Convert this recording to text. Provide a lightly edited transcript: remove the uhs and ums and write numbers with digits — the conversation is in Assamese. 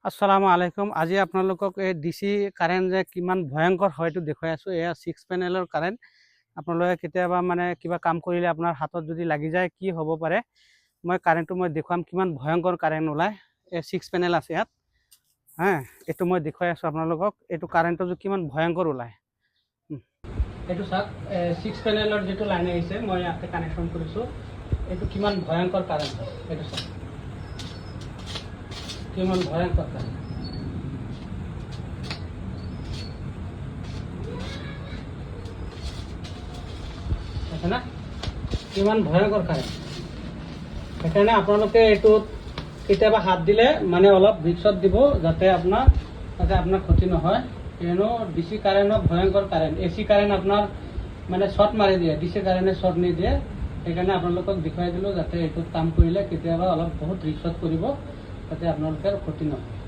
আসসালামু আলাইকুম। আজি আপোনালোকক এই ডিসি কাৰেণ্ট যে কিমান ভয়ংকৰ হয় এইটো দেখুৱাই আছোঁ। এয়া 6 পেনেলৰ কাৰেণ্ট। আপোনালোকে কেতিয়াবা মানে কিবা কাম কৰিলে আপোনাৰ হাতত যদি লাগি যায় কি হ'ব পাৰে, মই কাৰেণ্টটো দেখুৱাম কিমান ভয়ংকৰ কাৰেণ্ট ওলায়। এই 6 পেনেল আছে ইয়াত, হা, এইটো মই দেখুৱাই আছোঁ আপোনালোকক। এইটো কাৰেণ্টটো যে কিমান ভয়ংকৰ ওলায় এইটো চাওক। 6 পেনেলৰ যিটো লাইন আহিছে মই ইয়াতে কানেকশ্যন কৰিছোঁ। এইটো কিমান ভয়ংকৰ কাৰেণ্ট হয় এইটো চাওক, কিমান ভয়ংকৰ কাৰেন্ট আছে না, কিমান ভয়ংকৰ কাৰেন্ট। সেইকাৰণে আপোনালোকে এইটোত কেতিয়াবা হাত দিলে মানে অলপ ভিক্সত দিব, যাতে আপোনাৰ ক্ষতি নহয়। কিয়নো ডিসি কাৰেন্টত ভয়ংকৰ কাৰেন্ট, এসি কাৰেন্ট আপোনাৰ মানে শৰ্ট মাৰি দিয়ে, ডিসি কাৰেন্টে শৰ্ট নিদিয়ে। সেইকাৰণে আপোনালোকক দেখুৱাই দিলোঁ যাতে এইটোত কাম কৰিলে কেতিয়াবা অলপ বহুত ৰিক্সত কৰিব, যাতে আপোনালোকৰ ক্ষতি নহয়।